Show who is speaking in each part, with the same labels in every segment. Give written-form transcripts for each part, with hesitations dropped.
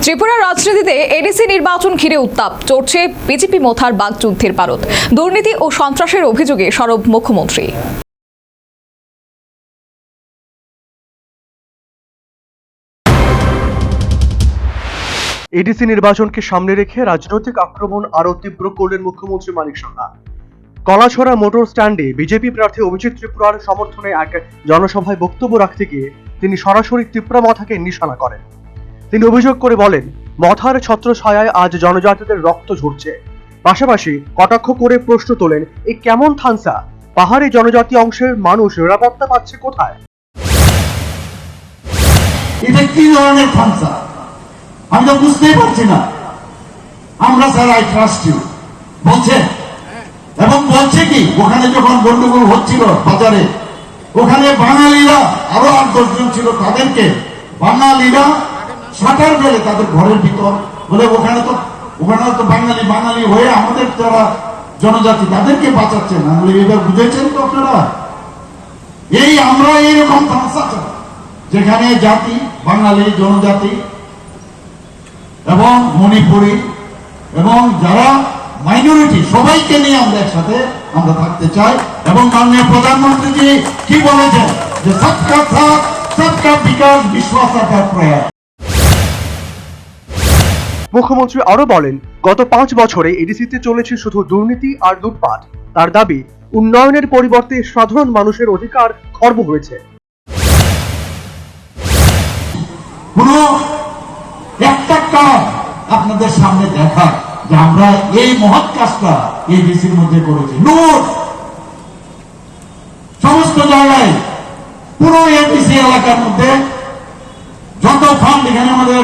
Speaker 1: ত্রিপুরার রাজনীতিতে এডিসি নির্বাচন ঘিরে উত্তাপ চড়ছে বিজেপি মথার বাকযুদ্ধের পারদ। দুর্নীতি ও সন্ত্রাসের অভিযোগে সরব মুখ্যমন্ত্রী।
Speaker 2: এডিসি নির্বাচনকে সামনে রেখে রাজনৈতিক আক্রমণ আরও তীব্র করলেন মুখ্যমন্ত্রী মানিক সাহা। কলাছড়া মোটর স্ট্যান্ডে বিজেপি প্রার্থী অভিজিৎ ত্রিপুরার সমর্থনে এক জনসভায় বক্তব্য রাখতে গিয়ে তিনি সরাসরি ত্রিপুরা মথাকে নিশানা করেন। তিনি অভিযোগ করে বলেন, মথার ছত্রছায়ায় আজ জনজাতিদের রক্ত ঝরছে। পাশাপাশি কটাক্ষ করে প্রশ্ন তোলেন, এই কেমন থানসা, পাহাড়ি জনজাতি অংশের মানুষ নিরাপত্তা পাচ্ছে কোথায়?
Speaker 3: এটা কি ধরনের থানসা আমি তো বুঝতেই পারছি না। আমরা স্যার আই ট্রাস্ট ইউ বলছে, এবং বলছে কি ওখানে যখন গন্ডগোল হচ্ছিল বাজারে, ওখানে বাঙালিরা আরো 8-10 জন ছিল, তাদেরকে বাঙালিরা শাটার ফেলে তাদের ঘরের ভিতর বলে ওখানে তো বাঙালি হয়ে আমাদের যারা জনজাতি তাদেরকে বাঁচাচ্ছে না। এবার বুঝেছেন তো আপনারা? আমরা এইরকম থানসা চাই যেখানে জাতি বাঙালি, জনজাতি এবং মণিপুরি এবং যারা মাইনরিটি সবাইকে নিয়ে আমরা একসাথে আমরা থাকতে চাই। এবং মাননীয় প্রধানমন্ত্রী কি বলেছেন যে সবকা সাথ সবকা বিকাশ বিশ্বাস আকার প্রয়াস।
Speaker 2: মুখ্যমন্ত্রী আরো বলেন, গত 5 বছরে এডিসিতে চলেছে শুধু দুর্নীতি আর লুটপাট। তার দাবি, উন্নয়নের পরিবর্তে সাধারণ মানুষের অধিকার খর্ব হয়েছে।
Speaker 3: কোনো একটা কাজ আপনাদের সামনে দেখা যে আমরা এই মহৎ কাজটা এডিসির মধ্যে করেছি। লুট সমস্ত জায়গায়, পুরো এডিসি এলাকার মধ্যে যত ফান্ড, এখানে আমাদের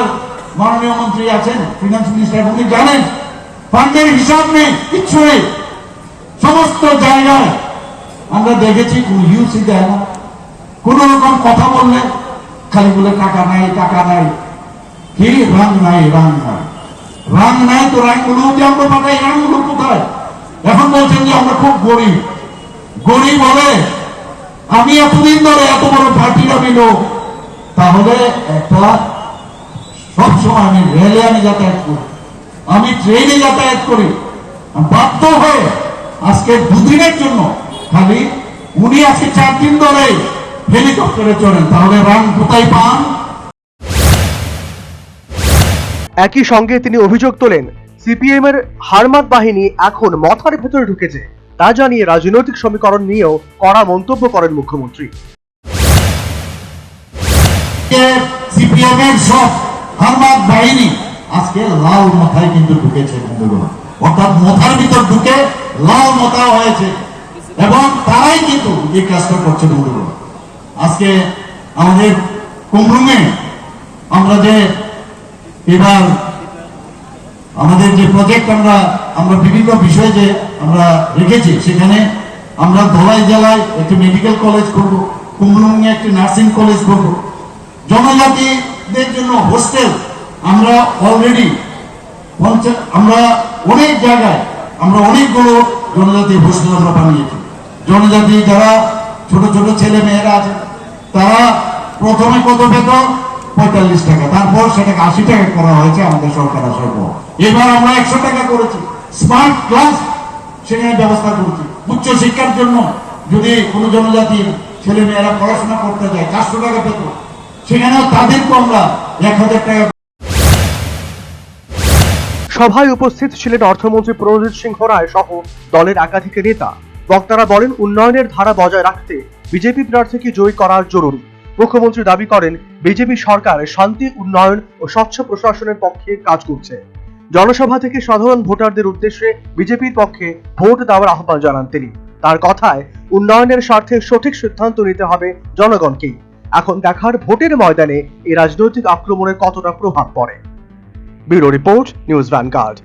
Speaker 3: মাননীয় মন্ত্রী আছেন, ফিনান্স মিনিস্টার, উনি জানেন ফান্ডের হিসাব নেই, কিচ্ছু নেই। সমস্ত জায়গায় আমরা দেখেছি কোন ইউসি দেয় না। কোন রকম কথা বললে খালি বলে টাকা নাই, টাকা নাই, কি রাং নাই, রাং নাই, রাং নাই। তো রাংগুলো যে আমরা পাঠাই, রাংগুলো কোথায়? এখন বলছেন যে আমরা খুব গরিব। গরিব হলে আমি এতদিন ধরে এত বড় পার্টির আমি লোক, তাহলে একটা সবসময় আমি রেলে আমি যাতায়াত করি, আমি ট্রেনে যাতায়াত করি, বাধ্য হয়ে আজকে 2 দিনের জন্য খালি উনি আজকে 4 দিন ধরে হেলিকপ্টারে চড়েন, তাহলে রাং কোথায় পান?
Speaker 2: একই সঙ্গে তিনি অভিযোগ তোলেন, সিপিএম এর হারমাত বাহিনী এখন মথার ভেতরে ঢুকেছে। তা জানিয়ে রাজনৈতিক সমীকরণ নিয়েও কড়া মন্তব্য করেন মুখ্যমন্ত্রী।
Speaker 3: সিপিএম এর সব হারমাত বাহিনী আজকে লাল মাথায় কিন্তু ঢুকেছে বন্ধুগণ, অর্থাৎ মথার ভিতর ঢুকে লাল মাথা হয়েছে এবং তারাই কিন্তু এই কাজটা করছে বন্ধুগণ। আজকে আমাদের কুমরুঙে আমরা যে এবার আমাদের যে প্রজেক্ট আমরা বিভিন্ন বিষয়ে যে আমরা রেখেছি, সেখানে আমরা ধলাই জেলায় একটি মেডিকেল কলেজ করব, কুমরুঙে একটি নার্সিং কলেজ করব, জনজাতিদের জন্য হোস্টেল আমরা অলরেডি আমরা অনেক জায়গায় আমরা অনেকগুলো জনজাতি হোস্টেল আমরা বানিয়েছি। জনজাতি যারা ছোট ছোট ছেলে মেয়েরা আছে, তারা প্রথমে কত বেতন? 45 টাকা, তারপর সেটাকে 80 টাকা করা হয়েছে আমাদের সরকার আসার পর। এবার আমরা 100 টাকা করেছি। স্মার্ট ক্লাস সেখানে ব্যবস্থা করেছি। উচ্চ শিক্ষার জন্য যদি কোনো জনজাতির ছেলে মেয়েরা পড়াশোনা করতে যায় 400 টাকা বেতন, সেখানেও তাদেরকে আমরা 1000 টাকা।
Speaker 2: সভায় উপস্থিত ছিলেন অর্থমন্ত্রী প্রণজিৎ সিংহ রায় সহ দলের একাধিক নেতা। বক্তারা বলেন, উন্নয়নের ধারা বজায় রাখতে বিজেপি প্রার্থীকে জয়ী করা জরুরি। মুখ্যমন্ত্রী দাবি করেন, বিজেপি সরকার শান্তি, উন্নয়ন ও স্বচ্ছ প্রশাসনের পক্ষে কাজ করছে। জনসভা থেকে সাধারণ ভোটারদের উদ্দেশ্যে বিজেপির পক্ষে ভোট দেওয়ার আহ্বান জানান তিনি। তার কথায়, উন্নয়নের স্বার্থে সঠিক সিদ্ধান্ত নিতে হবে জনগণকেই। এখন দেখার ভোটের ময়দানে এই রাজনৈতিক আক্রমণের কতটা প্রভাব পড়ে। Bureau report, news vanguard.